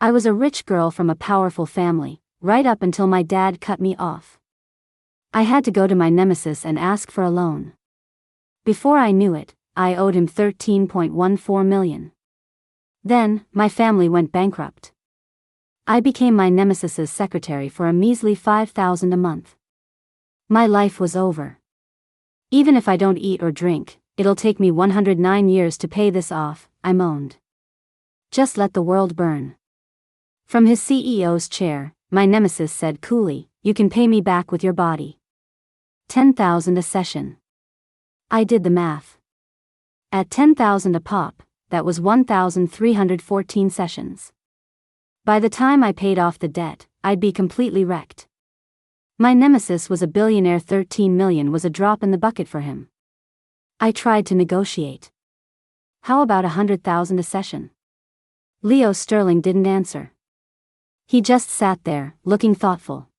I was a rich girl from a powerful family, right up until my dad cut me off. I had to go to my nemesis and ask for a loan. Before I knew it, I owed him $13.14 million. Then, my family went bankrupt. I became my nemesis's secretary for a measly $5,000 a month. My life was over. Even if I don't eat or drink, it'll take me 109 years to pay this off, I moaned. Just let the world burn. From his CEO's chair, my nemesis said coolly, you can pay me back with your body. $10,000 a session. I did the math. At $10,000 a pop, that was 1,314 sessions. By the time I paid off the debt, I'd be completely wrecked. My nemesis was a billionaire. 13 million was a drop in the bucket for him. I tried to negotiate. How about 100,000 a session? Leo Sterling didn't answer. He just sat there, looking thoughtful.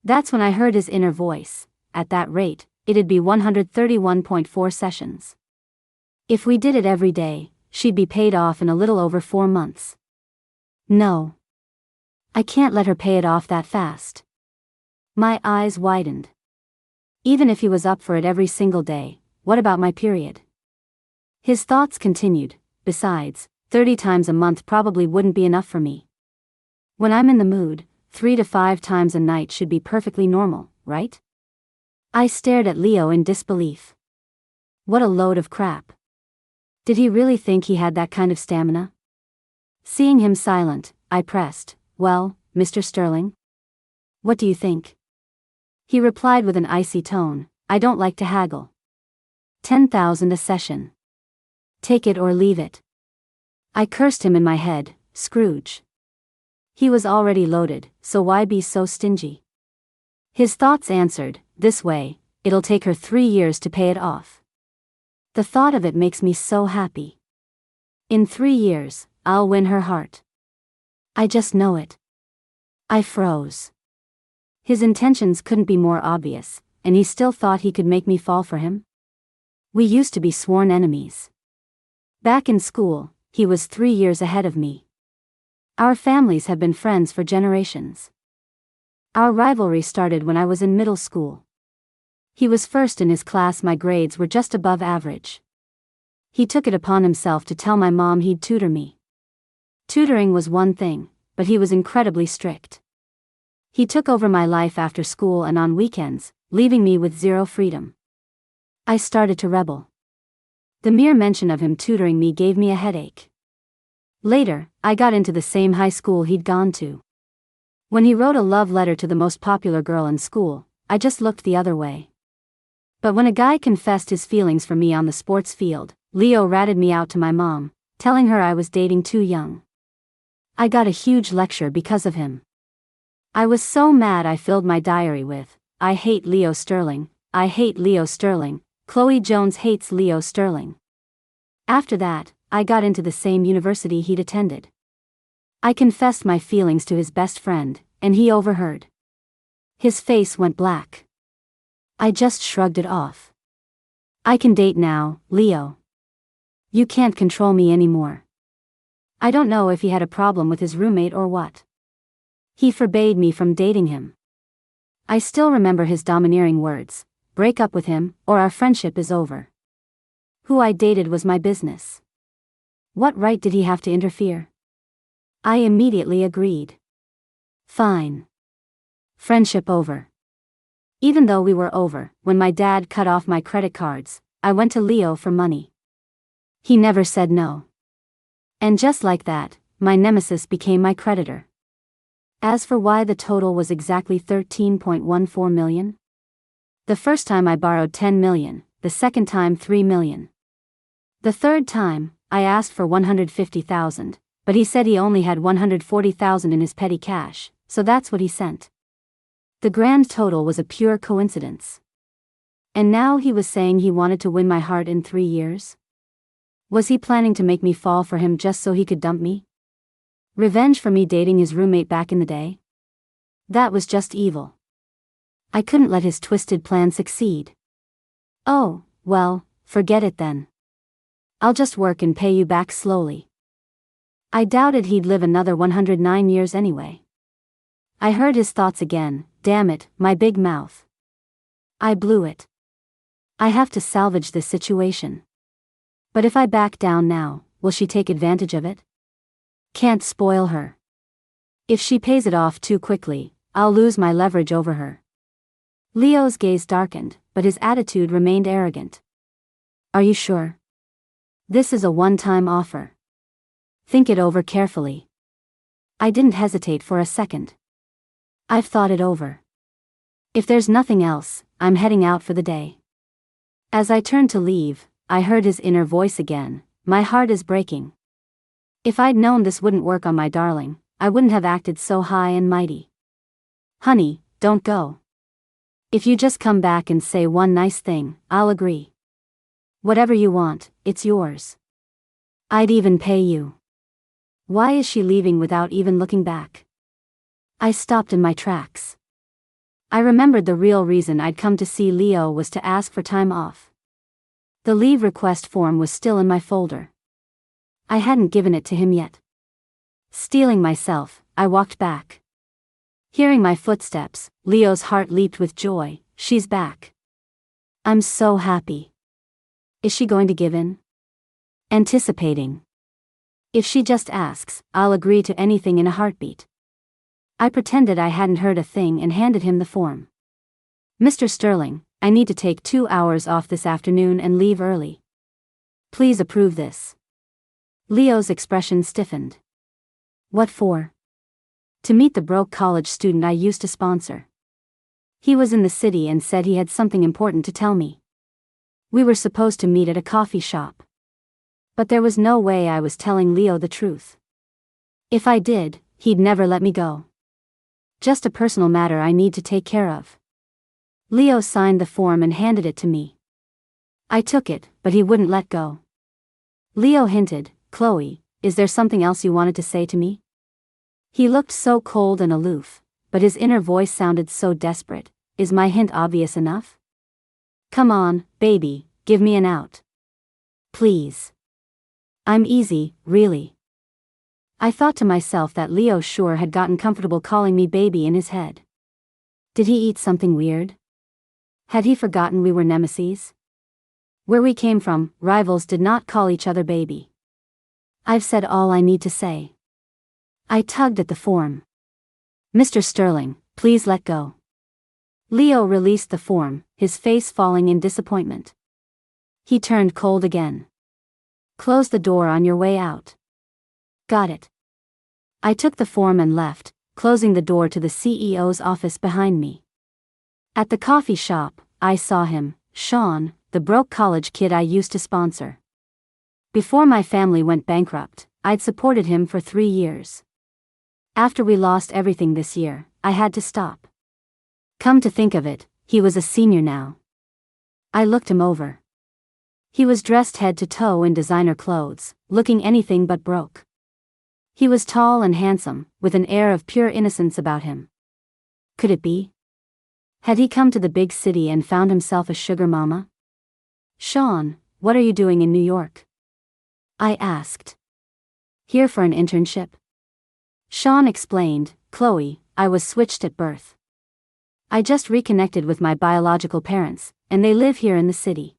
That's when I heard his inner voice. At that rate, it'd be 131.4 sessions. If we did it every day, she'd be paid off in a little over 4 months. No. I can't let her pay it off that fast. My eyes widened. Even if he was up for it every single day, what about my period? His thoughts continued. Besides, 30 times a month probably wouldn't be enough for me. When I'm in the mood, 3 to 5 times a night should be perfectly normal, right? I stared at Leo in disbelief. What a load of crap. Did he really think he had that kind of stamina? Seeing him silent, I pressed, well, Mr. Sterling? What do you think? He replied with an icy tone, I don't like to haggle. 10,000 a session. Take it or leave it. I cursed him in my head, Scrooge. He was already loaded, so why be so stingy? His thoughts answered, this way, it'll take her 3 years to pay it off. The thought of it makes me so happy. In 3 years, I'll win her heart. I just know it. I froze. His intentions couldn't be more obvious, and he still thought he could make me fall for him? We used to be sworn enemies. Back in school, he was 3 years ahead of me. Our families have been friends for generations. Our rivalry started when I was in middle school. He was first in his class. My grades were just above average. He took it upon himself to tell my mom he'd tutor me. Tutoring was one thing, but he was incredibly strict. He took over my life after school and on weekends, leaving me with zero freedom. I started to rebel. The mere mention of him tutoring me gave me a headache. Later, I got into the same high school he'd gone to. When he wrote a love letter to the most popular girl in school, I just looked the other way. But when a guy confessed his feelings for me on the sports field, Leo ratted me out to my mom, telling her I was dating too young. I got a huge lecture because of him. I was so mad I filled my diary with, I hate Leo Sterling, I hate Leo Sterling, Chloe Jones hates Leo Sterling. After that, I got into the same university he'd attended. I confessed my feelings to his best friend, and he overheard. His face went black. I just shrugged it off. I can date now, Leo. You can't control me anymore. I don't know if he had a problem with his roommate or what. He forbade me from dating him. I still remember his domineering words, break up with him, or our friendship is over. Who I dated was my business. What right did he have to interfere? I immediately agreed. Fine. Friendship over. Even though we were over, when my dad cut off my credit cards, I went to Leo for money. He never said no. And just like that, my nemesis became my creditor. As for why the total was exactly 13.14 million? The first time I borrowed 10 million, the second time 3 million. The third time, I asked for 150,000, but he said he only had 140,000 in his petty cash, so that's what he sent. The grand total was a pure coincidence. And now he was saying he wanted to win my heart in 3 years? Was he planning to make me fall for him just so he could dump me? Revenge for me dating his roommate back in the day? That was just evil. I couldn't let his twisted plan succeed. Oh, well, forget it then. I'll just work and pay you back slowly. I doubted he'd live another 109 years anyway. I heard his thoughts again, damn it, my big mouth. I blew it. I have to salvage this situation. But if I back down now, will she take advantage of it? Can't spoil her. If she pays it off too quickly, I'll lose my leverage over her. Leo's gaze darkened, but his attitude remained arrogant. Are you sure? This is a one-time offer. Think it over carefully. I didn't hesitate for a second. I've thought it over. If there's nothing else, I'm heading out for the day. As I turned to leave, I heard his inner voice again, my heart is breaking. If I'd known this wouldn't work on my darling, I wouldn't have acted so high and mighty. Honey, don't go. If you just come back and say one nice thing, I'll agree. Whatever you want, it's yours. I'd even pay you. Why is she leaving without even looking back? I stopped in my tracks. I remembered the real reason I'd come to see Leo was to ask for time off. The leave request form was still in my folder. I hadn't given it to him yet. Steeling myself, I walked back. Hearing my footsteps, Leo's heart leaped with joy. She's back. I'm so happy. Is she going to give in? Anticipating. If she just asks, I'll agree to anything in a heartbeat. I pretended I hadn't heard a thing and handed him the form. Mr. Sterling, I need to take 2 hours off this afternoon and leave early. Please approve this. Leo's expression stiffened. What for? To meet the broke college student I used to sponsor. He was in the city and said he had something important to tell me. We were supposed to meet at a coffee shop. But there was no way I was telling Leo the truth. If I did, he'd never let me go. Just a personal matter I need to take care of. Leo signed the form and handed it to me. I took it, but he wouldn't let go. Leo hinted, Chloe, is there something else you wanted to say to me? He looked so cold and aloof, but his inner voice sounded so desperate. Is my hint obvious enough? Come on, baby, give me an out. Please. I'm easy, really. I thought to myself that Leo sure had gotten comfortable calling me baby in his head. Did he eat something weird? Had he forgotten we were nemesis? Where we came from, rivals did not call each other baby. I've said all I need to say. I tugged at the form. Mr. Sterling, please let go. Leo released the form, his face falling in disappointment. He turned cold again. Close the door on your way out. Got it. I took the form and left, closing the door to the CEO's office behind me. At the coffee shop, I saw him, Sean, the broke college kid I used to sponsor. Before my family went bankrupt, I'd supported him for 3 years. After we lost everything this year, I had to stop. Come to think of it, he was a senior now. I looked him over. He was dressed head to toe in designer clothes, looking anything but broke. He was tall and handsome, with an air of pure innocence about him. Could it be? Had he come to the big city and found himself a sugar mama? Sean, what are you doing in New York? I asked. Here for an internship? Sean explained, Chloe, I was switched at birth. I just reconnected with my biological parents, and they live here in the city.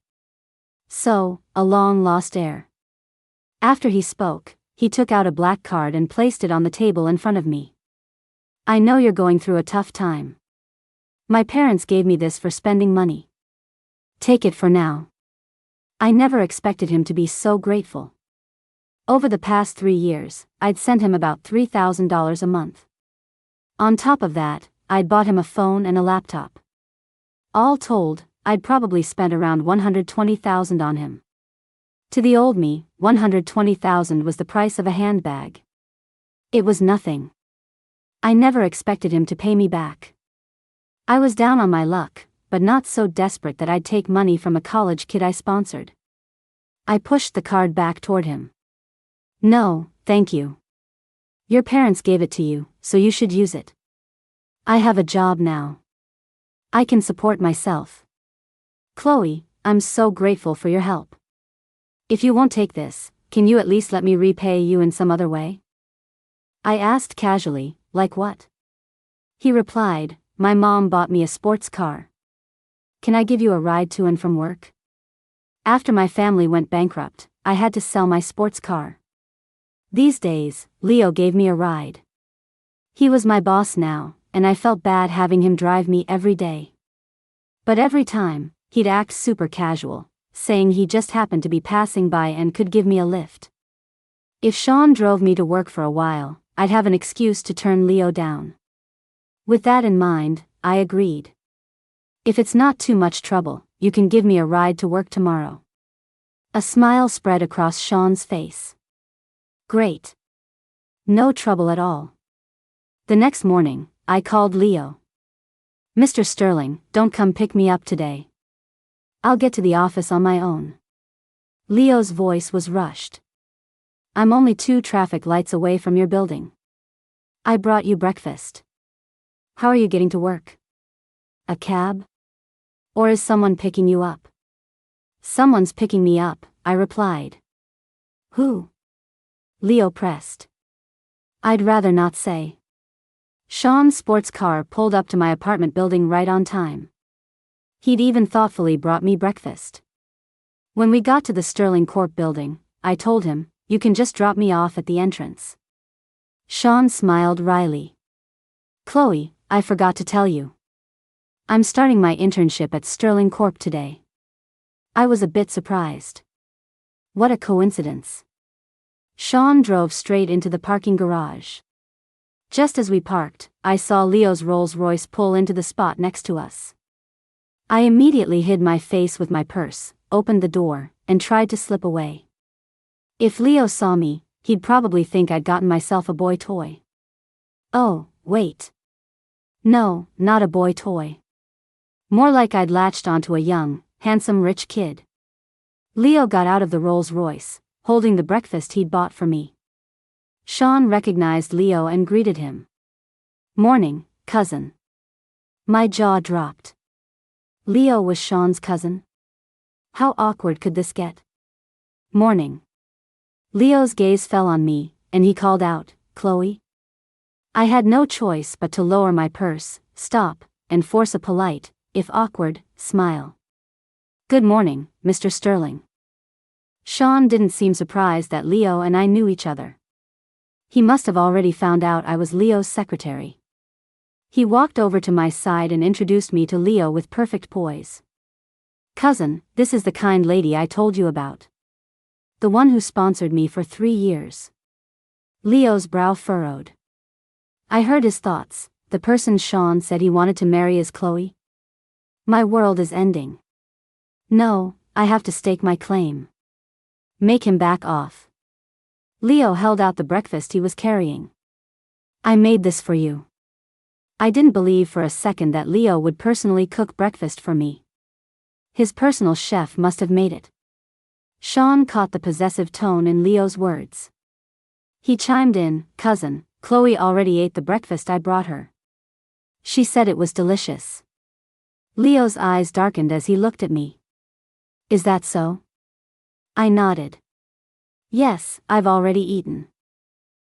So, a long-lost heir. After he spoke, he took out a black card and placed it on the table in front of me. I know you're going through a tough time. My parents gave me this for spending money. Take it for now. I never expected him to be so grateful. Over the past 3 years, I'd sent him about $3,000 a month. On top of that, I'd bought him a phone and a laptop. All told, I'd probably spent around $120,000 on him. To the old me, $120,000 was the price of a handbag. It was nothing. I never expected him to pay me back. I was down on my luck, but not so desperate that I'd take money from a college kid I sponsored. I pushed the card back toward him. No, thank you. Your parents gave it to you, so you should use it. I have a job now. I can support myself. Chloe, I'm so grateful for your help. If you won't take this, can you at least let me repay you in some other way? I asked casually, like what? He replied, my mom bought me a sports car. Can I give you a ride to and from work? After my family went bankrupt, I had to sell my sports car. These days, Leo gave me a ride. He was my boss now, and I felt bad having him drive me every day. But every time, he'd act super casual, saying he just happened to be passing by and could give me a lift. If Sean drove me to work for a while, I'd have an excuse to turn Leo down. With that in mind, I agreed. If it's not too much trouble, you can give me a ride to work tomorrow. A smile spread across Sean's face. Great. No trouble at all. The next morning, I called Leo. Mr. Sterling, don't come pick me up today. I'll get to the office on my own. Leo's voice was rushed. I'm only 2 traffic lights away from your building. I brought you breakfast. How are you getting to work? A cab? Or is someone picking you up? Someone's picking me up, I replied. Who? Leo pressed. I'd rather not say. Sean's sports car pulled up to my apartment building right on time. He'd even thoughtfully brought me breakfast. When we got to the Sterling Corp building, I told him, you can just drop me off at the entrance. Sean smiled wryly. Chloe, I forgot to tell you. I'm starting my internship at Sterling Corp today. I was a bit surprised. What a coincidence. Sean drove straight into the parking garage. Just as we parked, I saw Leo's Rolls-Royce pull into the spot next to us. I immediately hid my face with my purse, opened the door, and tried to slip away. If Leo saw me, he'd probably think I'd gotten myself a boy toy. Oh, wait. No, not a boy toy. More like I'd latched onto a young, handsome rich kid. Leo got out of the Rolls-Royce, holding the breakfast he'd bought for me. Sean recognized Leo and greeted him. Morning, cousin. My jaw dropped. Leo was Sean's cousin? How awkward could this get? Morning. Leo's gaze fell on me, and he called out, Chloe? I had no choice but to lower my purse, stop, and force a polite, if awkward, smile. Good morning, Mr. Sterling. Sean didn't seem surprised that Leo and I knew each other. He must have already found out I was Leo's secretary. He walked over to my side and introduced me to Leo with perfect poise. Cousin, this is the kind lady I told you about. The one who sponsored me for 3 years. Leo's brow furrowed. I heard his thoughts. The person Sean said he wanted to marry is Chloe. My world is ending. No, I have to stake my claim. Make him back off. Leo held out the breakfast he was carrying. I made this for you. I didn't believe for a second that Leo would personally cook breakfast for me. His personal chef must have made it. Sean caught the possessive tone in Leo's words. He chimed in, Cousin, Chloe already ate the breakfast I brought her. She said it was delicious. Leo's eyes darkened as he looked at me. Is that so? I nodded. Yes, I've already eaten.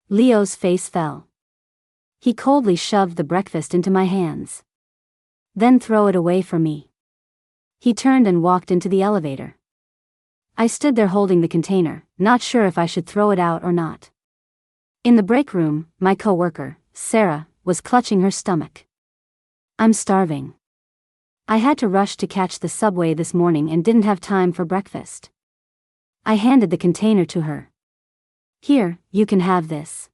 Leo's face fell. He coldly shoved the breakfast into my hands. Then throw it away from me. He turned and walked into the elevator. I stood there holding the container, not sure if I should throw it out or not. In the break room, my coworker, Sarah, was clutching her stomach. I'm starving. I had to rush to catch the subway this morning and didn't have time for breakfast. I handed the container to her. Here, you can have this.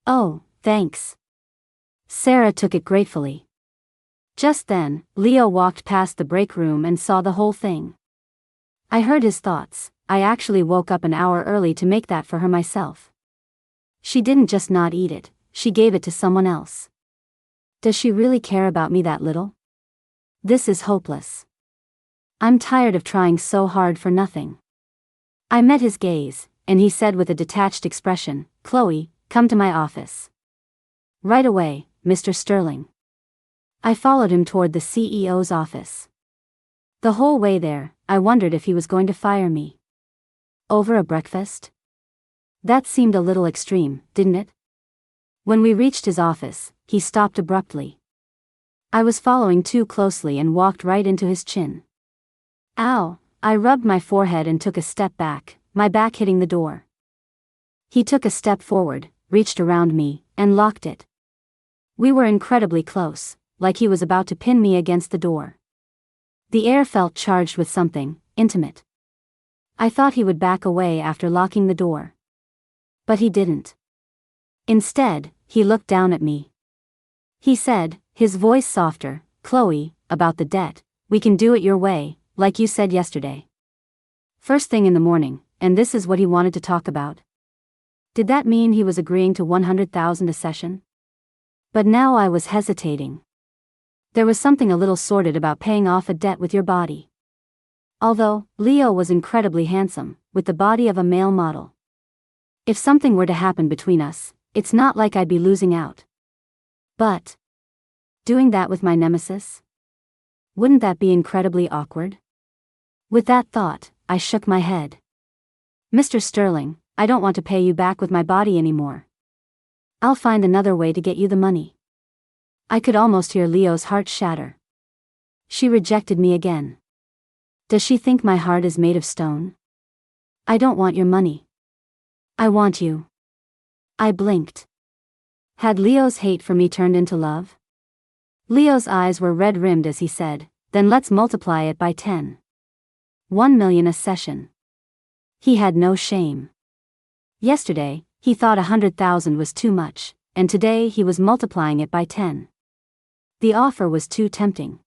Oh, thanks. Sarah took it gratefully. Just then, Leo walked past the break room and saw the whole thing. I heard his thoughts. I actually woke up an hour early to make that for her myself. She didn't just not eat it, she gave it to someone else. Does she really care about me that little? This is hopeless. I'm tired of trying so hard for nothing. I met his gaze, and he said with a detached expression, Chloe, come to my office. Right away, Mr. Sterling. I followed him toward the CEO's office. The whole way there, I wondered if he was going to fire me. Over a breakfast? That seemed a little extreme, didn't it? When we reached his office, he stopped abruptly. I was following too closely and walked right into his chin. Ow! I rubbed my forehead and took a step back, my back hitting the door. He took a step forward, reached around me, and locked it. We were incredibly close, like he was about to pin me against the door. The air felt charged with something intimate. I thought he would back away after locking the door. But he didn't. Instead, he looked down at me. He said, his voice softer, "Chloe, about the debt, we can do it your way, like you said yesterday." First thing in the morning, and this is what he wanted to talk about. Did that mean he was agreeing to $100,000 a session? But now I was hesitating. There was something a little sordid about paying off a debt with your body. Although, Leo was incredibly handsome, with the body of a male model. If something were to happen between us, it's not like I'd be losing out. But doing that with my nemesis? Wouldn't that be incredibly awkward? With that thought, I shook my head. "Mr. Sterling, I don't want to pay you back with my body anymore. I'll find another way to get you the money." I could almost hear Leo's heart shatter. She rejected me again. Does she think my heart is made of stone? "I don't want your money. I want you." I blinked. Had Leo's hate for me turned into love? Leo's eyes were red-rimmed as he said, "Then let's multiply it by 10. 1 million a session." He had no shame. Yesterday, he thought 100,000 was too much, and today he was multiplying it by 10. The offer was too tempting.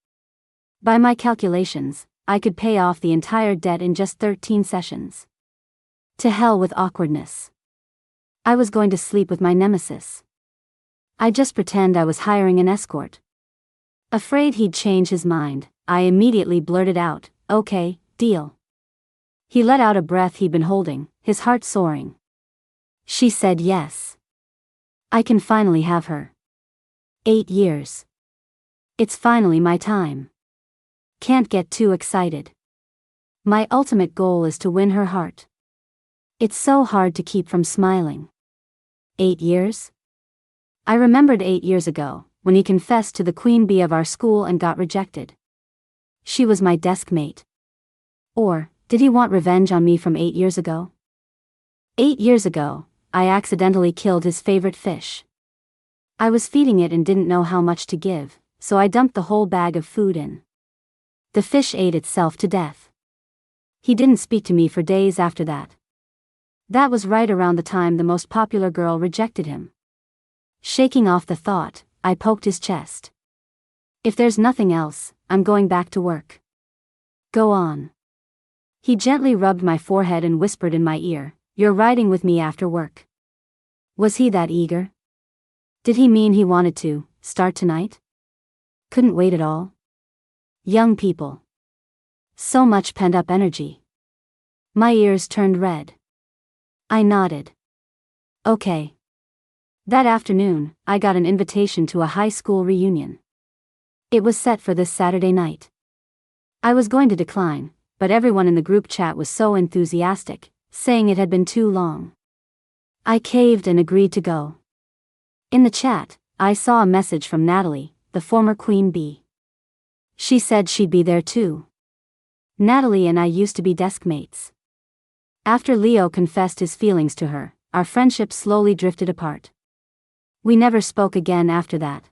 By my calculations, I could pay off the entire debt in just 13 sessions. To hell with awkwardness. I was going to sleep with my nemesis. I'd just pretend I was hiring an escort. Afraid he'd change his mind, I immediately blurted out, "Okay, deal." He let out a breath he'd been holding, his heart soaring. She said yes. I can finally have her. 8 years. It's finally my time. Can't get too excited. My ultimate goal is to win her heart. It's so hard to keep from smiling. 8 years? I remembered 8 years ago, when he confessed to the queen bee of our school and got rejected. She was my desk mate. Or, did he want revenge on me from 8 years ago? 8 years ago, I accidentally killed his favorite fish. I was feeding it and didn't know how much to give, so I dumped the whole bag of food in. The fish ate itself to death. He didn't speak to me for days after that. That was right around the time the most popular girl rejected him. Shaking off the thought, I poked his chest. "If there's nothing else, I'm going back to work." "Go on." He gently rubbed my forehead and whispered in my ear, "You're riding with me after work." Was he that eager? Did he mean he wanted to start tonight? Couldn't wait at all? Young people. So much pent-up energy. My ears turned red. I nodded. Okay. That afternoon, I got an invitation to a high school reunion. It was set for this Saturday night. I was going to decline, but everyone in the group chat was so enthusiastic, saying it had been too long. I caved and agreed to go. In the chat, I saw a message from Natalie, the former queen bee. She said she'd be there too. Natalie and I used to be desk mates. After Leo confessed his feelings to her, our friendship slowly drifted apart. We never spoke again after that.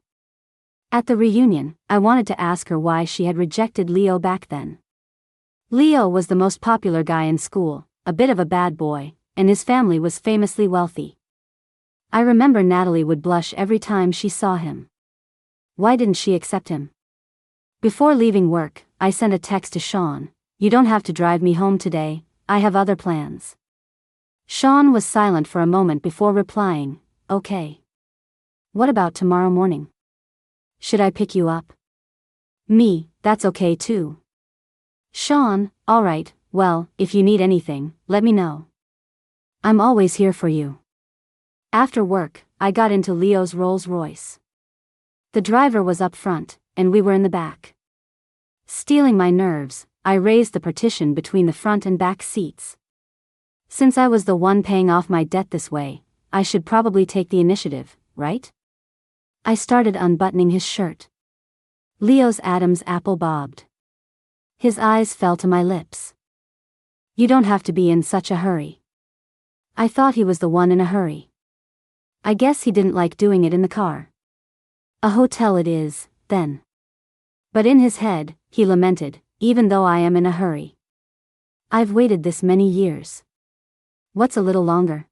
At the reunion, I wanted to ask her why she had rejected Leo back then. Leo was the most popular guy in school, a bit of a bad boy, and his family was famously wealthy. I remember Natalie would blush every time she saw him. Why didn't she accept him? Before leaving work, I sent a text to Sean, "You don't have to drive me home today, I have other plans." Sean was silent for a moment before replying, "Okay. What about tomorrow morning? Should I pick you up?" Me, "That's okay too." Sean, "Alright, well, if you need anything, let me know. I'm always here for you." After work, I got into Leo's Rolls-Royce. The driver was up front, and we were in the back. Stealing my nerves, I raised the partition between the front and back seats. Since I was the one paying off my debt this way, I should probably take the initiative, right? I started unbuttoning his shirt. Leo's Adam's apple bobbed. His eyes fell to my lips. You don't have to be in such a hurry. I thought he was the one in a hurry. I guess he didn't like doing it in the car. A hotel it is, then. But in his head, he lamented, even though I am in a hurry. I've waited this many years. What's a little longer?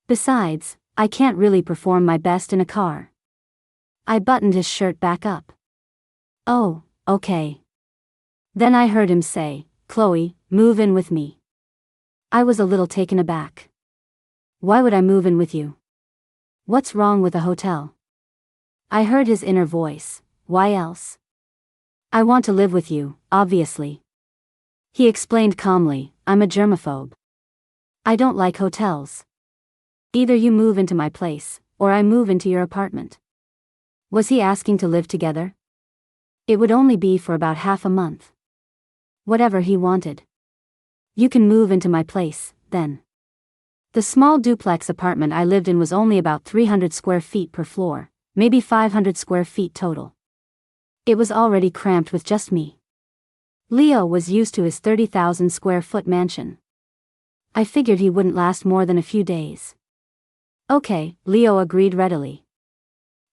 Besides, I can't really perform my best in a car. I buttoned his shirt back up. Oh, okay. Then I heard him say, Chloe, move in with me. I was a little taken aback. Why would I move in with you? What's wrong with a hotel? I heard his inner voice, why else? I want to live with you, obviously. He explained calmly, I'm a germaphobe. I don't like hotels. Either you move into my place, or I move into your apartment. Was he asking to live together? It would only be for about half a month. Whatever he wanted. You can move into my place, then. The small duplex apartment I lived in was only about 300 square feet per floor, maybe 500 square feet total. It was already cramped with just me. Leo was used to his 30,000 square foot mansion. I figured he wouldn't last more than a few days. Okay, Leo agreed readily.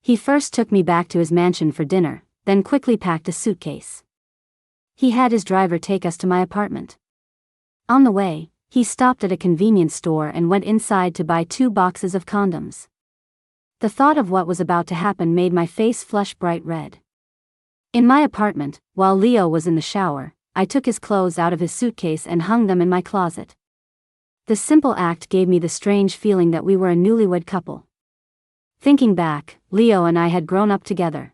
He first took me back to his mansion for dinner, then quickly packed a suitcase. He had his driver take us to my apartment. On the way, he stopped at a convenience store and went inside to buy 2 boxes of condoms. The thought of what was about to happen made my face flush bright red. In my apartment, while Leo was in the shower, I took his clothes out of his suitcase and hung them in my closet. The simple act gave me the strange feeling that we were a newlywed couple. Thinking back, Leo and I had grown up together.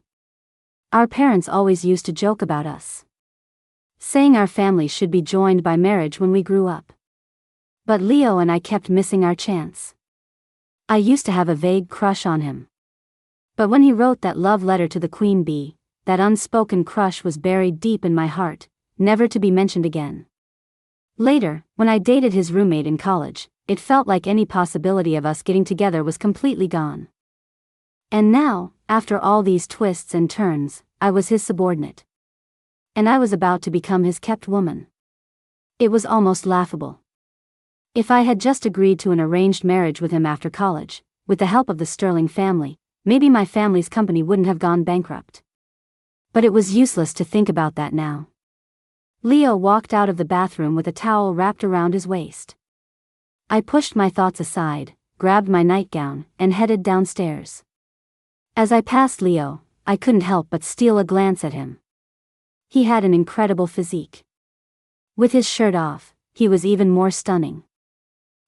Our parents always used to joke about us, saying our families should be joined by marriage when we grew up. But Leo and I kept missing our chance. I used to have a vague crush on him. But when he wrote that love letter to the Queen Bee, that unspoken crush was buried deep in my heart, never to be mentioned again. Later, when I dated his roommate in college, it felt like any possibility of us getting together was completely gone. And now, after all these twists and turns, I was his subordinate. And I was about to become his kept woman. It was almost laughable. If I had just agreed to an arranged marriage with him after college, with the help of the Sterling family, maybe my family's company wouldn't have gone bankrupt. But it was useless to think about that now. Leo walked out of the bathroom with a towel wrapped around his waist. I pushed my thoughts aside, grabbed my nightgown, and headed downstairs. As I passed Leo, I couldn't help but steal a glance at him. He had an incredible physique. With his shirt off, he was even more stunning.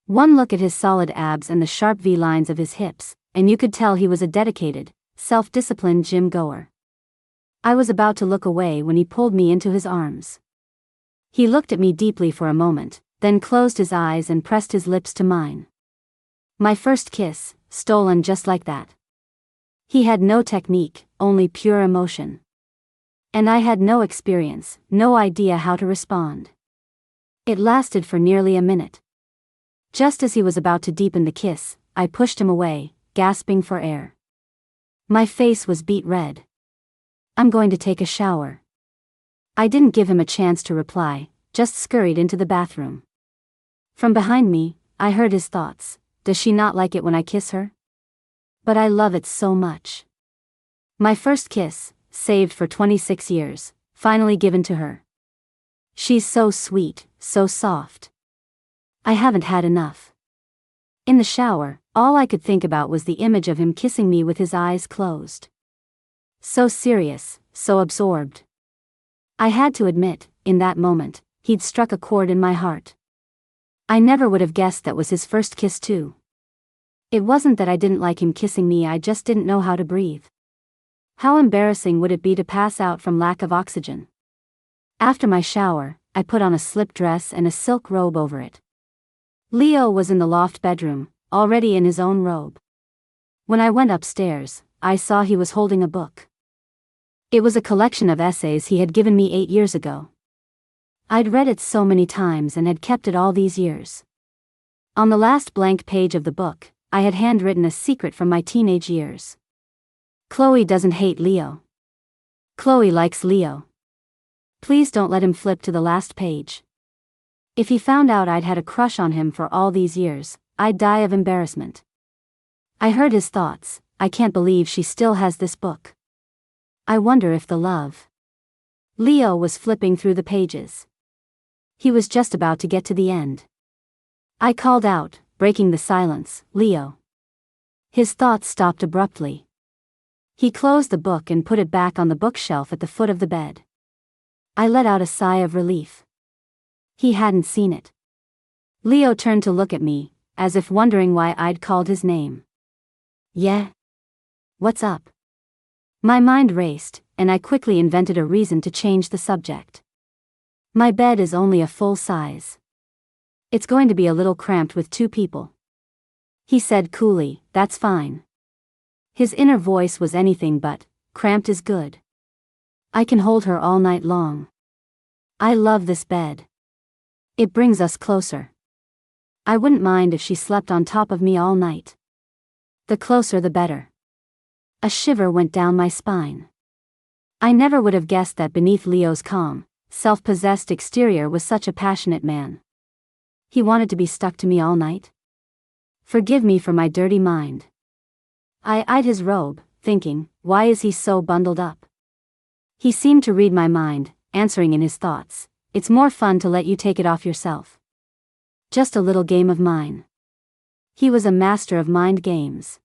One look at his solid abs and the sharp V-lines of his hips, and you could tell he was a dedicated, self-disciplined gym goer. I was about to look away when he pulled me into his arms. He looked at me deeply for a moment, then closed his eyes and pressed his lips to mine. My first kiss, stolen just like that. He had no technique, only pure emotion. And I had no experience, no idea how to respond. It lasted for nearly a minute. Just as he was about to deepen the kiss, I pushed him away, gasping for air. My face was beet red. I'm going to take a shower. I didn't give him a chance to reply, just scurried into the bathroom. From behind me, I heard his thoughts. Does she not like it when I kiss her? But I love it so much. My first kiss, saved for 26 years, finally given to her. She's so sweet, so soft. I haven't had enough. In the shower, all I could think about was the image of him kissing me with his eyes closed. So serious, so absorbed. I had to admit, in that moment, he'd struck a chord in my heart. I never would have guessed that was his first kiss too. It wasn't that I didn't like him kissing me, I just didn't know how to breathe. How embarrassing would it be to pass out from lack of oxygen? After my shower, I put on a slip dress and a silk robe over it. Leo was in the loft bedroom, already in his own robe. When I went upstairs, I saw he was holding a book. It was a collection of essays he had given me 8 years ago. I'd read it so many times and had kept it all these years. On the last blank page of the book, I had handwritten a secret from my teenage years. Chloe doesn't hate Leo. Chloe likes Leo. Please don't let him flip to the last page. If he found out I'd had a crush on him for all these years, I'd die of embarrassment. I heard his thoughts. I can't believe she still has this book. I wonder if the love. Leo was flipping through the pages. He was just about to get to the end. I called out, breaking the silence, "Leo." His thoughts stopped abruptly. He closed the book and put it back on the bookshelf at the foot of the bed. I let out a sigh of relief. He hadn't seen it. Leo turned to look at me, as if wondering why I'd called his name. "Yeah? What's up?" My mind raced, and I quickly invented a reason to change the subject. "My bed is only a full size. It's going to be a little cramped with 2 people." He said coolly, "That's fine." His inner voice was anything but, "Cramped is good. I can hold her all night long. I love this bed. It brings us closer. I wouldn't mind if she slept on top of me all night. The closer the better." A shiver went down my spine. I never would have guessed that beneath Leo's calm, self-possessed exterior was such a passionate man. He wanted to be stuck to me all night? Forgive me for my dirty mind. I eyed his robe, thinking, why is he so bundled up? He seemed to read my mind, answering in his thoughts, "It's more fun to let you take it off yourself. Just a little game of mine." He was a master of mind games.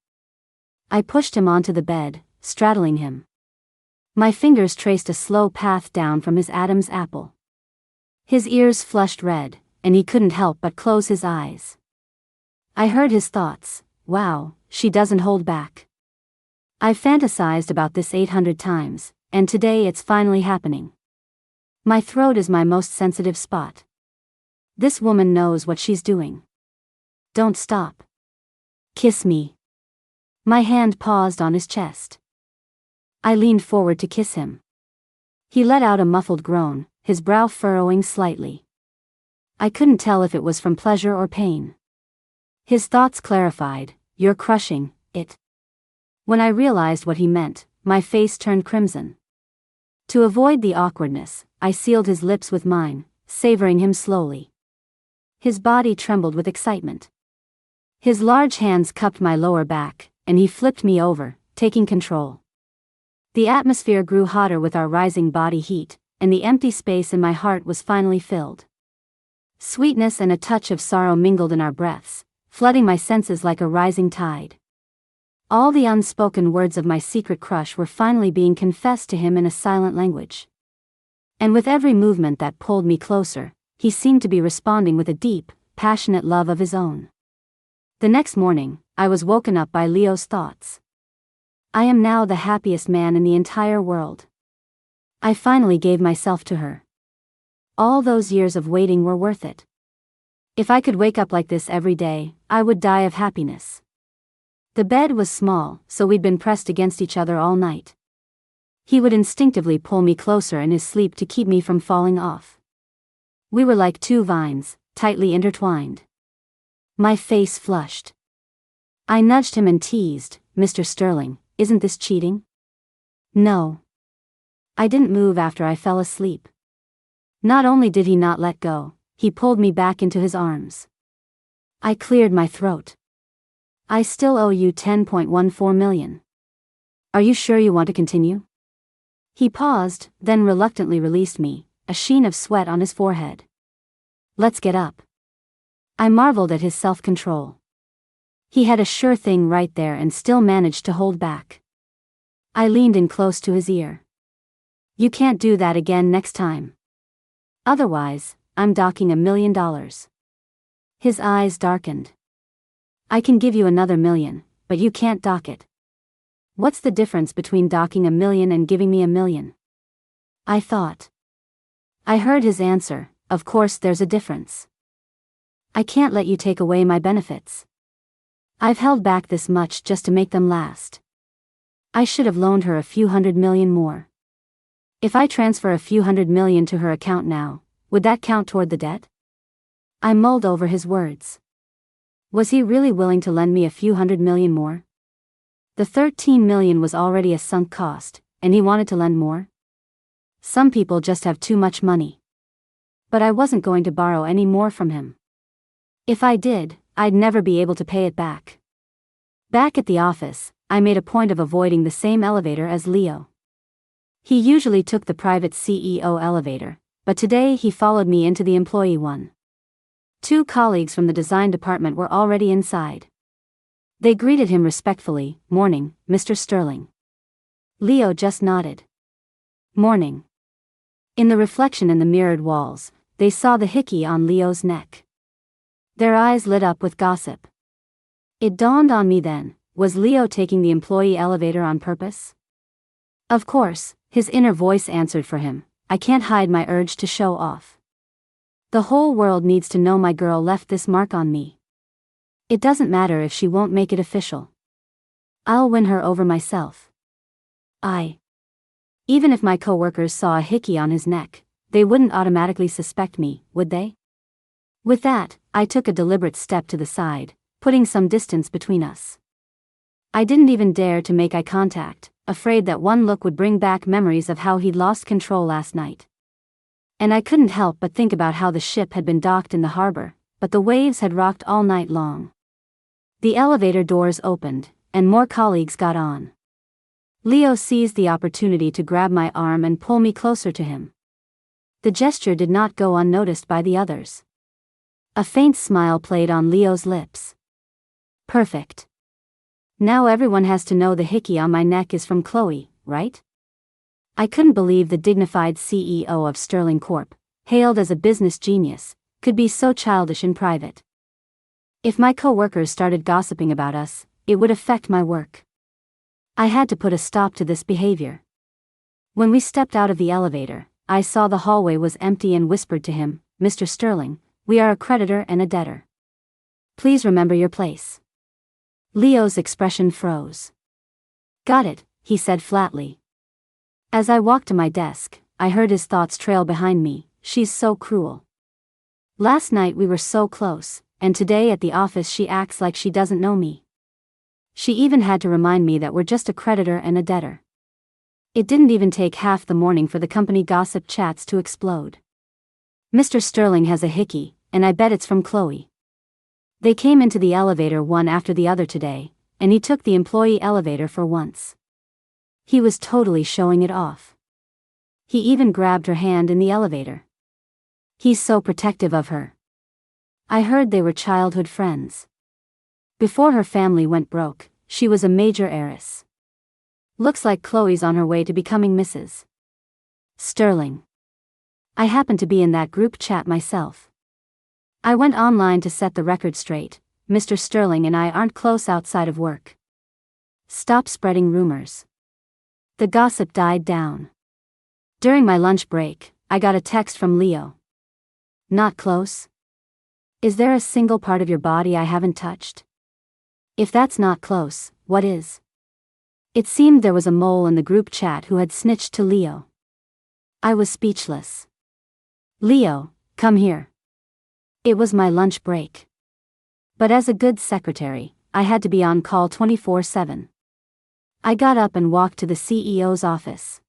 I pushed him onto the bed, straddling him. My fingers traced a slow path down from his Adam's apple. His ears flushed red, and he couldn't help but close his eyes. I heard his thoughts, "Wow, she doesn't hold back. I've fantasized about this 800 times, and today it's finally happening. My throat is my most sensitive spot. This woman knows what she's doing. Don't stop. Kiss me." My hand paused on his chest. I leaned forward to kiss him. He let out a muffled groan, his brow furrowing slightly. I couldn't tell if it was from pleasure or pain. His thoughts clarified, "You're crushing it." When I realized what he meant, my face turned crimson. To avoid the awkwardness, I sealed his lips with mine, savoring him slowly. His body trembled with excitement. His large hands cupped my lower back, and he flipped me over, taking control. The atmosphere grew hotter with our rising body heat, and the empty space in my heart was finally filled. Sweetness and a touch of sorrow mingled in our breaths, flooding my senses like a rising tide. All the unspoken words of my secret crush were finally being confessed to him in a silent language. And with every movement that pulled me closer, he seemed to be responding with a deep, passionate love of his own. The next morning, I was woken up by Leo's thoughts. I am now the happiest man in the entire world. I finally gave myself to her. All those years of waiting were worth it. If I could wake up like this every day, I would die of happiness. The bed was small, so we'd been pressed against each other all night. He would instinctively pull me closer in his sleep to keep me from falling off. We were like 2 vines, tightly intertwined. My face flushed. I nudged him and teased, "Mr. Sterling, isn't this cheating?" No. I didn't move after I fell asleep. Not only did he not let go, he pulled me back into his arms. I cleared my throat. "I still owe you 10.14 million. Are you sure you want to continue?" He paused, then reluctantly released me, a sheen of sweat on his forehead. "Let's get up." I marveled at his self-control. He had a sure thing right there and still managed to hold back. I leaned in close to his ear. "You can't do that again next time. Otherwise, I'm docking $1 million. His eyes darkened. "I can give you another $1 million, but you can't dock it." "What's the difference between docking $1 million and giving me $1 million?" I thought. I heard his answer, "Of course there's a difference. I can't let you take away my benefits. I've held back this much just to make them last. I should have loaned her a few $100 million more. If I transfer a few $100 million to her account now, would that count toward the debt?" I mulled over his words. Was he really willing to lend me a few $100 million more? The $13 million was already a sunk cost, and he wanted to lend more? Some people just have too much money. But I wasn't going to borrow any more from him. If I did, I'd never be able to pay it back. Back at the office, I made a point of avoiding the same elevator as Leo. He usually took the private CEO elevator, but today he followed me into the employee one. 2 colleagues from the design department were already inside. They greeted him respectfully. "Morning, Mr. Sterling." Leo just nodded. "Morning." In the reflection in the mirrored walls, they saw the hickey on Leo's neck. Their eyes lit up with gossip. It dawned on me then, was Leo taking the employee elevator on purpose? Of course, his inner voice answered for him. I can't hide my urge to show off. The whole world needs to know my girl left this mark on me. It doesn't matter if she won't make it official. I'll win her over myself. Even if my coworkers saw a hickey on his neck, they wouldn't automatically suspect me, would they? With that, I took a deliberate step to the side, putting some distance between us. I didn't even dare to make eye contact, afraid that one look would bring back memories of how he'd lost control last night. And I couldn't help but think about how the ship had been docked in the harbor, but the waves had rocked all night long. The elevator doors opened, and more colleagues got on. Leo seized the opportunity to grab my arm and pull me closer to him. The gesture did not go unnoticed by the others. A faint smile played on Leo's lips. Perfect. Now everyone has to know the hickey on my neck is from Chloe, right? I couldn't believe the dignified CEO of Sterling Corp., hailed as a business genius, could be so childish in private. If my coworkers started gossiping about us, it would affect my work. I had to put a stop to this behavior. When we stepped out of the elevator, I saw the hallway was empty and whispered to him, "Mr. Sterling, we are a creditor and a debtor. Please remember your place." Leo's expression froze. "Got it," he said flatly. As I walked to my desk, I heard his thoughts trail behind me. She's so cruel. Last night we were so close, and today at the office she acts like she doesn't know me. She even had to remind me that we're just a creditor and a debtor. It didn't even take half the morning for the company gossip chats to explode. Mr. Sterling has a hickey, and I bet it's from Chloe. They came into the elevator one after the other today, and he took the employee elevator for once. He was totally showing it off. He even grabbed her hand in the elevator. He's so protective of her. I heard they were childhood friends. Before her family went broke, she was a major heiress. Looks like Chloe's on her way to becoming Mrs. Sterling. I happened to be in that group chat myself. I went online to set the record straight. Mr. Sterling and I aren't close outside of work. Stop spreading rumors. The gossip died down. During my lunch break, I got a text from Leo. Not close? Is there a single part of your body I haven't touched? If that's not close, what is? It seemed there was a mole in the group chat who had snitched to Leo. I was speechless. Leo, come here. It was my lunch break. But as a good secretary, I had to be on call 24/7. I got up and walked to the CEO's office.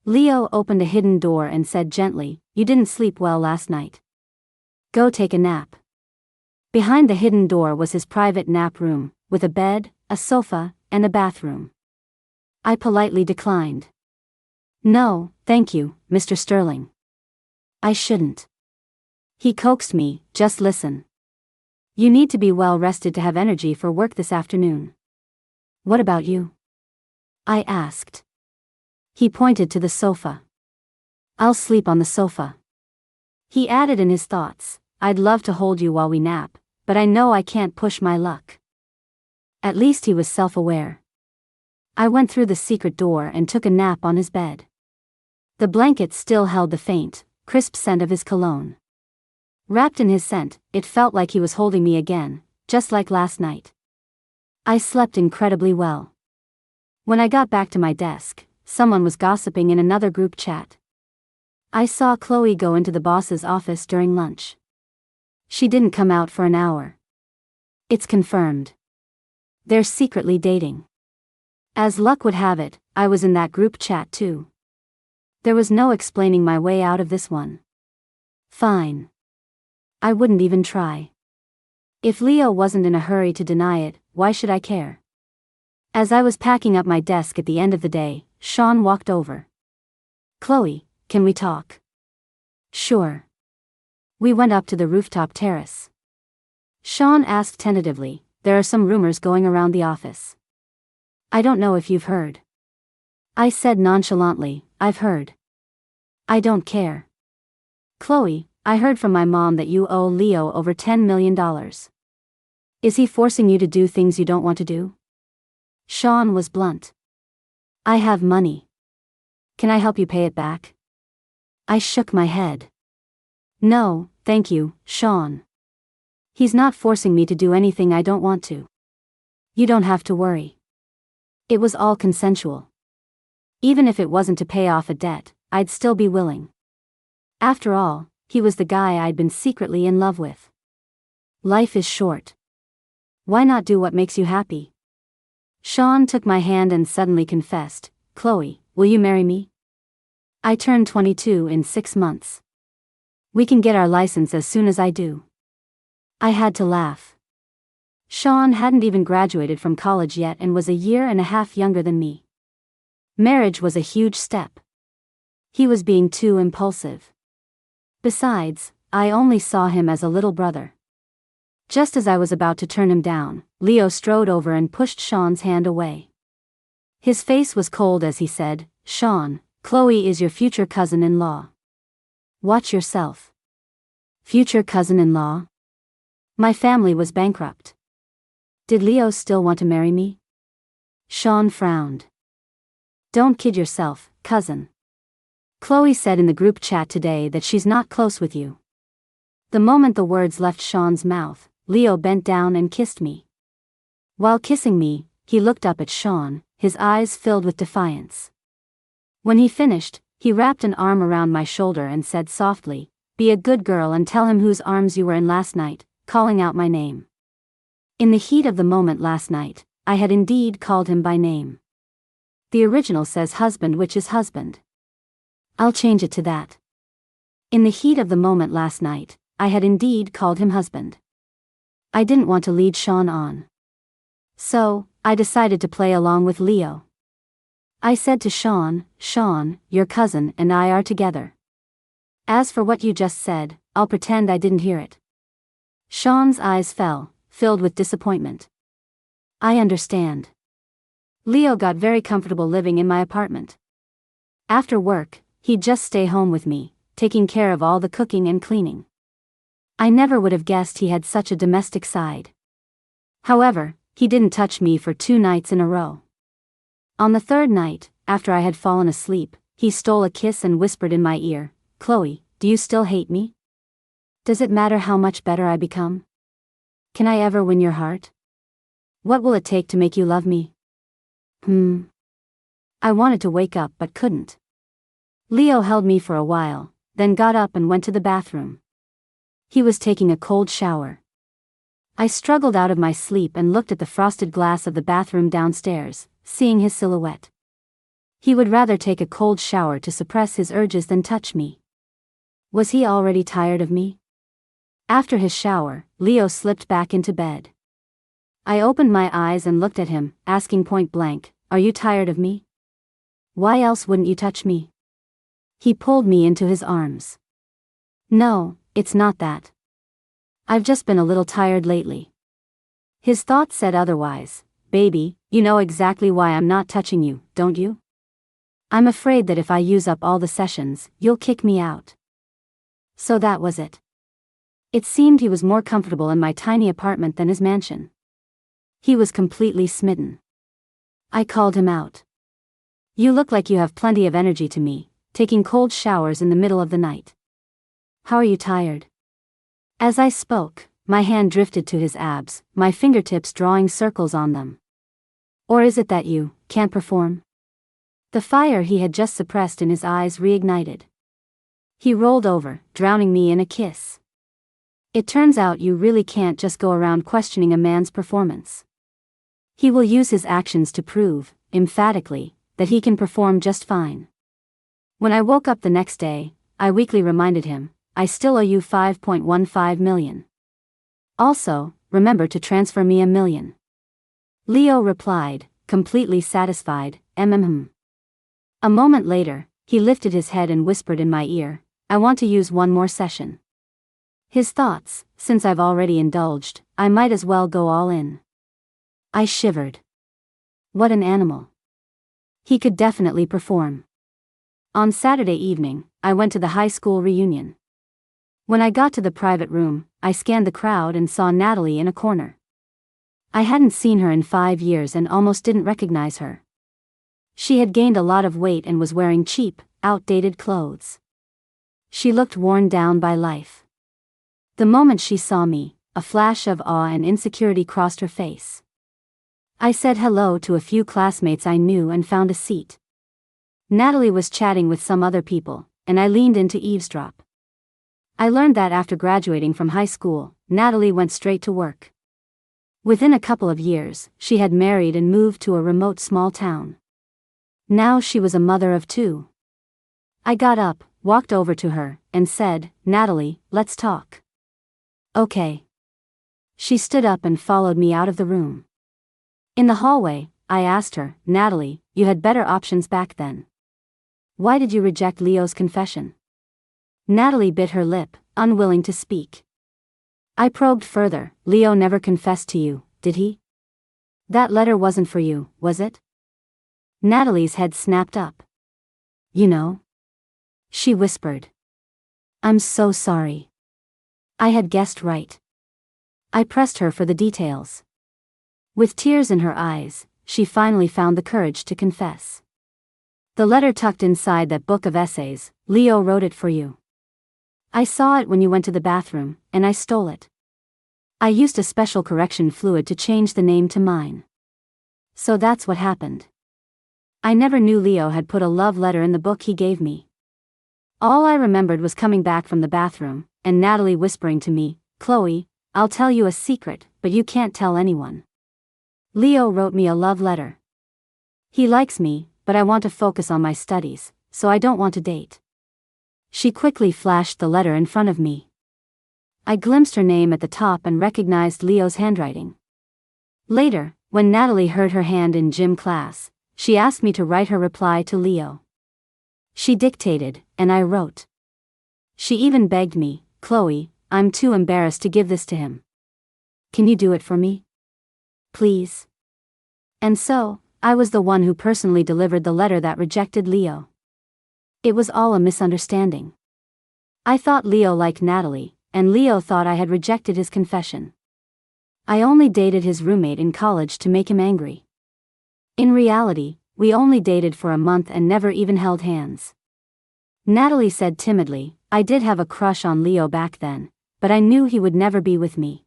Leo opened a hidden door and said gently, "You didn't sleep well last night. Go take a nap." Behind the hidden door was his private nap room, with a bed, a sofa, and a bathroom. I politely declined. "No, thank you, Mr. Sterling. I shouldn't." He coaxed me, "Just listen. You need to be well rested to have energy for work this afternoon." "What about you?" I asked. He pointed to the sofa. "I'll sleep on the sofa." He added in his thoughts, "I'd love to hold you while we nap, but I know I can't push my luck." At least he was self-aware. I went through the secret door and took a nap on his bed. The blanket still held the faint, crisp scent of his cologne. Wrapped in his scent, it felt like he was holding me again, just like last night. I slept incredibly well. When I got back to my desk, someone was gossiping in another group chat. I saw Chloe go into the boss's office during lunch. She didn't come out for an hour. It's confirmed. They're secretly dating. As luck would have it, I was in that group chat too. There was no explaining my way out of this one. Fine. I wouldn't even try. If Leo wasn't in a hurry to deny it, why should I care? As I was packing up my desk at the end of the day, Sean walked over. Chloe, can we talk? Sure. We went up to the rooftop terrace. Sean asked tentatively, there are some rumors going around the office. I don't know if you've heard. I said nonchalantly, I've heard. I don't care. Chloe, I heard from my mom that you owe Leo over $10 million. Is he forcing you to do things you don't want to do? Sean was blunt. I have money. Can I help you pay it back? I shook my head. No, thank you, Sean. He's not forcing me to do anything I don't want to. You don't have to worry. It was all consensual. Even if it wasn't to pay off a debt, I'd still be willing. After all, he was the guy I'd been secretly in love with. Life is short. Why not do what makes you happy? Sean took my hand and suddenly confessed, Chloe, will you marry me? I turn 22 in 6 months. We can get our license as soon as I do. I had to laugh. Sean hadn't even graduated from college yet and was a year and a half younger than me. Marriage was a huge step. He was being too impulsive. Besides, I only saw him as a little brother. Just as I was about to turn him down, Leo strode over and pushed Sean's hand away. His face was cold as he said, Sean, Chloe is your future cousin-in-law. Watch yourself. Future cousin-in-law? My family was bankrupt. Did Leo still want to marry me? Sean frowned. Don't kid yourself, cousin. Chloe said in the group chat today that she's not close with you. The moment the words left Sean's mouth, Leo bent down and kissed me. While kissing me, he looked up at Sean, his eyes filled with defiance. When he finished, he wrapped an arm around my shoulder and said softly, be a good girl and tell him whose arms you were in last night, calling out my name. In the heat of the moment last night, I had indeed called him by name. The original says husband, which is husband. I'll change it to that. In the heat of the moment last night, I had indeed called him husband. I didn't want to lead Sean on. So, I decided to play along with Leo. I said to Sean, Sean, your cousin and I are together. As for what you just said, I'll pretend I didn't hear it. Sean's eyes fell, filled with disappointment. I understand. Leo got very comfortable living in my apartment. After work, he'd just stay home with me, taking care of all the cooking and cleaning. I never would have guessed he had such a domestic side. However, he didn't touch me for 2 nights in a row. On the 3rd night, after I had fallen asleep, he stole a kiss and whispered in my ear, Chloe, do you still hate me? Does it matter how much better I become? Can I ever win your heart? What will it take to make you love me? I wanted to wake up but couldn't. Leo held me for a while, then got up and went to the bathroom. He was taking a cold shower. I struggled out of my sleep and looked at the frosted glass of the bathroom downstairs, seeing his silhouette. He would rather take a cold shower to suppress his urges than touch me. Was he already tired of me? After his shower, Leo slipped back into bed. I opened my eyes and looked at him, asking point blank, are you tired of me? Why else wouldn't you touch me? He pulled me into his arms. No, it's not that. I've just been a little tired lately. His thoughts said otherwise. Baby, you know exactly why I'm not touching you, don't you? I'm afraid that if I use up all the sessions, you'll kick me out. So that was it. It seemed he was more comfortable in my tiny apartment than his mansion. He was completely smitten. I called him out. You look like you have plenty of energy to me, taking cold showers in the middle of the night. How are you tired? As I spoke, my hand drifted to his abs, my fingertips drawing circles on them. Or is it that you can't perform? The fire he had just suppressed in his eyes reignited. He rolled over, drowning me in a kiss. It turns out you really can't just go around questioning a man's performance. He will use his actions to prove, emphatically, that he can perform just fine. When I woke up the next day, I weakly reminded him, I still owe you 5.15 million. Also, remember to transfer me $1 million. Leo replied, completely satisfied, mm. A moment later, he lifted his head and whispered in my ear, I want to use one more session. His thoughts, since I've already indulged, I might as well go all in. I shivered. What an animal. He could definitely perform. On Saturday evening, I went to the high school reunion. When I got to the private room, I scanned the crowd and saw Natalie in a corner. I hadn't seen her in 5 years and almost didn't recognize her. She had gained a lot of weight and was wearing cheap, outdated clothes. She looked worn down by life. The moment she saw me, a flash of awe and insecurity crossed her face. I said hello to a few classmates I knew and found a seat. Natalie was chatting with some other people, and I leaned in to eavesdrop. I learned that after graduating from high school, Natalie went straight to work. Within a couple of years, she had married and moved to a remote small town. Now she was a mother of 2. I got up, walked over to her, and said, Natalie, let's talk. Okay. She stood up and followed me out of the room. In the hallway, I asked her, Natalie, you had better options back then. Why did you reject Leo's confession? Natalie bit her lip, unwilling to speak. I probed further, Leo never confessed to you, did he? That letter wasn't for you, was it? Natalie's head snapped up. You know? She whispered. I'm so sorry. I had guessed right. I pressed her for the details. With tears in her eyes, she finally found the courage to confess. The letter tucked inside that book of essays, Leo wrote it for you. I saw it when you went to the bathroom, and I stole it. I used a special correction fluid to change the name to mine. So that's what happened. I never knew Leo had put a love letter in the book he gave me. All I remembered was coming back from the bathroom, and Natalie whispering to me, Chloe, I'll tell you a secret, but you can't tell anyone. Leo wrote me a love letter. He likes me, but I want to focus on my studies, so I don't want to date. She quickly flashed the letter in front of me. I glimpsed her name at the top and recognized Leo's handwriting. Later, when Natalie heard her hand in gym class, she asked me to write her reply to Leo. She dictated, and I wrote. She even begged me, Chloe, I'm too embarrassed to give this to him. Can you do it for me? Please. And so, I was the one who personally delivered the letter that rejected Leo. It was all a misunderstanding. I thought Leo liked Natalie, and Leo thought I had rejected his confession. I only dated his roommate in college to make him angry. In reality, we only dated for a month and never even held hands. Natalie said timidly, I did have a crush on Leo back then, but I knew he would never be with me.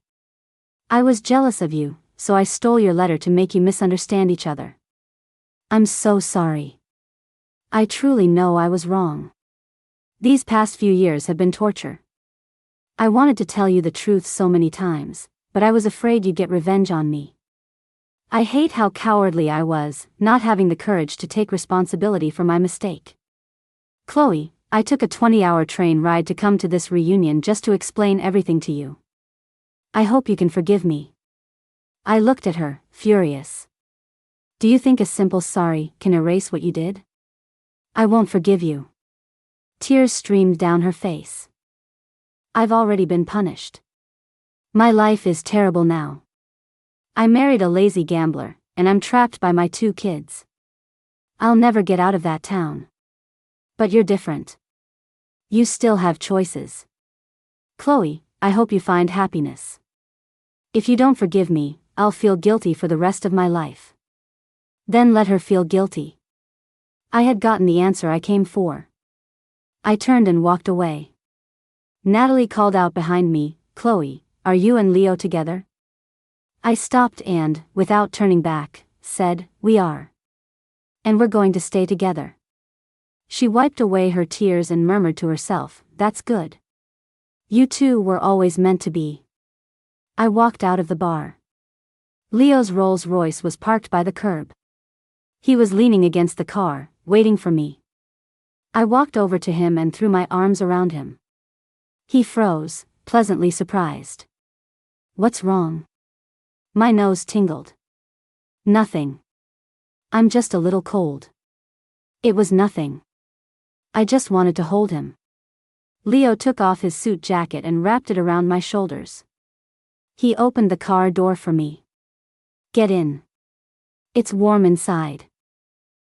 I was jealous of you, so I stole your letter to make you misunderstand each other. I'm so sorry. I truly know I was wrong. These past few years have been torture. I wanted to tell you the truth so many times, but I was afraid you'd get revenge on me. I hate how cowardly I was, not having the courage to take responsibility for my mistake. Chloe, I took a 20-hour train ride to come to this reunion just to explain everything to you. I hope you can forgive me. I looked at her, furious. Do you think a simple sorry can erase what you did? I won't forgive you. Tears streamed down her face. I've already been punished. My life is terrible now. I married a lazy gambler, and I'm trapped by my 2 kids. I'll never get out of that town. But you're different. You still have choices. Chloe, I hope you find happiness. If you don't forgive me, I'll feel guilty for the rest of my life. Then let her feel guilty. I had gotten the answer I came for. I turned and walked away. Natalie called out behind me, Chloe, are you and Leo together? I stopped and, without turning back, said, we are. And we're going to stay together. She wiped away her tears and murmured to herself, that's good. You two were always meant to be. I walked out of the bar. Leo's Rolls-Royce was parked by the curb. He was leaning against the car, waiting for me. I walked over to him and threw my arms around him. He froze, pleasantly surprised. What's wrong? My nose tingled. Nothing. I'm just a little cold. It was nothing. I just wanted to hold him. Leo took off his suit jacket and wrapped it around my shoulders. He opened the car door for me. Get in. It's warm inside.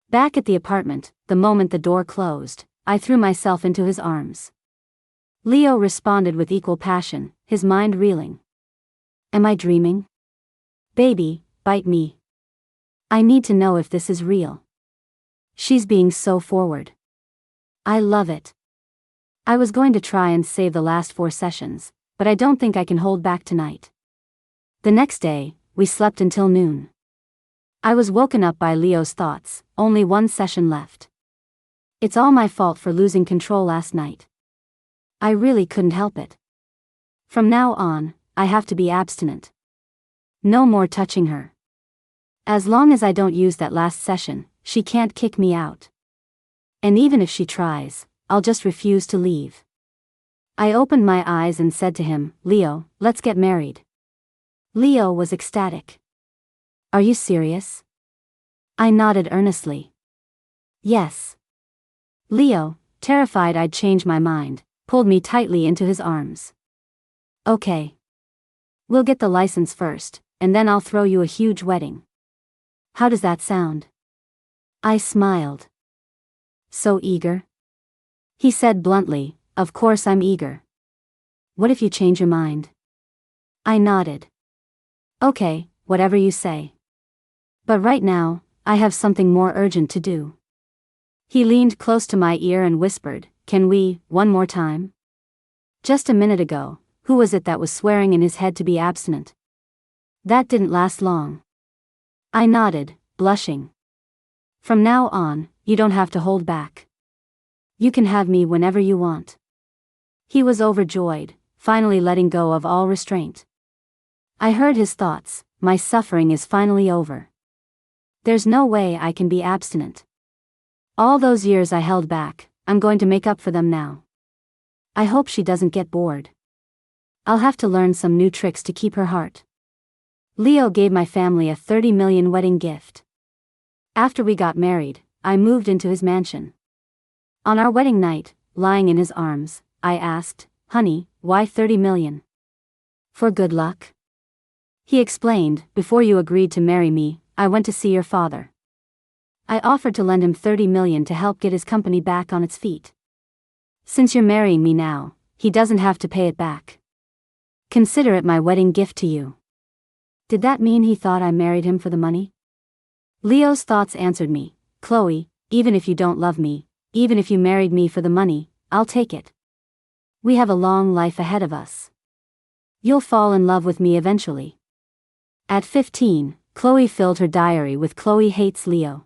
Back at the apartment, the moment the door closed, I threw myself into his arms. Leo responded with equal passion, his mind reeling. Am I dreaming? Baby, bite me. I need to know if this is real. She's being so forward. I love it. I was going to try and save the last 4 sessions, but I don't think I can hold back tonight. The next day, we slept until noon. I was woken up by Leo's thoughts, only 1 session left. It's all my fault for losing control last night. I really couldn't help it. From now on, I have to be abstinent. No more touching her. As long as I don't use that last session, she can't kick me out. And even if she tries, I'll just refuse to leave. I opened my eyes and said to him, Leo, let's get married. Leo was ecstatic. Are you serious? I nodded earnestly. Yes. Leo, terrified I'd change my mind, pulled me tightly into his arms. Okay. We'll get the license first, and then I'll throw you a huge wedding. How does that sound? I smiled. So eager? He said bluntly, of course I'm eager. What if you change your mind? I nodded. Okay, whatever you say. But right now, I have something more urgent to do. He leaned close to my ear and whispered, can we, one more time? Just a minute ago, who was it that was swearing in his head to be abstinent? That didn't last long. I nodded, blushing. From now on, you don't have to hold back. You can have me whenever you want. He was overjoyed, finally letting go of all restraint. I heard his thoughts, my suffering is finally over. There's no way I can be abstinent. All those years I held back, I'm going to make up for them now. I hope she doesn't get bored. I'll have to learn some new tricks to keep her heart. Leo gave my family a 30 million wedding gift. After we got married, I moved into his mansion. On our wedding night, lying in his arms, I asked, honey, why 30 million? For good luck? He explained, before you agreed to marry me, I went to see your father. I offered to lend him 30 million to help get his company back on its feet. Since you're marrying me now, he doesn't have to pay it back. Consider it my wedding gift to you. Did that mean he thought I married him for the money? Leo's thoughts answered me, Chloe, even if you don't love me, even if you married me for the money, I'll take it. We have a long life ahead of us. You'll fall in love with me eventually. At 15, Chloe filled her diary with Chloe hates Leo.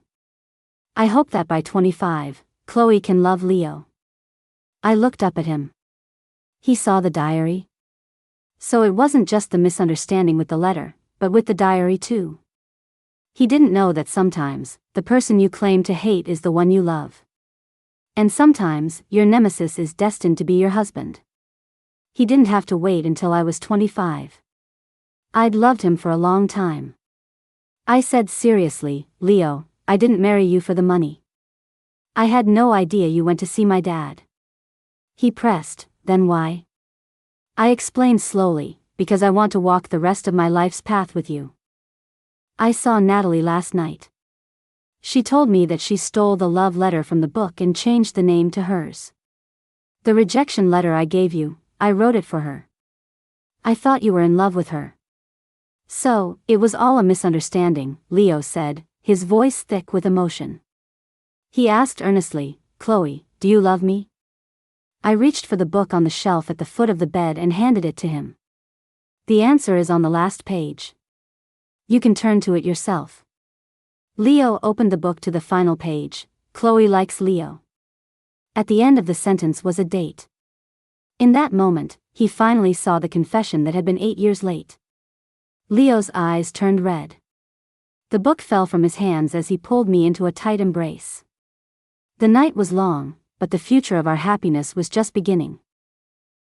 I hope that by 25, Chloe can love Leo. I looked up at him. He saw the diary. So it wasn't just the misunderstanding with the letter, but with the diary too. He didn't know that sometimes, the person you claim to hate is the one you love. And sometimes, your nemesis is destined to be your husband. He didn't have to wait until I was 25. I'd loved him for a long time. I said seriously, Leo, I didn't marry you for the money. I had no idea you went to see my dad. He pressed, then why? I explained slowly, because I want to walk the rest of my life's path with you. I saw Natalie last night. She told me that she stole the love letter from the book and changed the name to hers. The rejection letter I gave you, I wrote it for her. I thought you were in love with her. So, it was all a misunderstanding, Leo said, his voice thick with emotion. He asked earnestly, Chloe, do you love me? I reached for the book on the shelf at the foot of the bed and handed it to him. The answer is on the last page. You can turn to it yourself. Leo opened the book to the final page, Chloe likes Leo. At the end of the sentence was a date. In that moment, he finally saw the confession that had been 8 years late. Leo's eyes turned red. The book fell from his hands as he pulled me into a tight embrace. The night was long, but the future of our happiness was just beginning.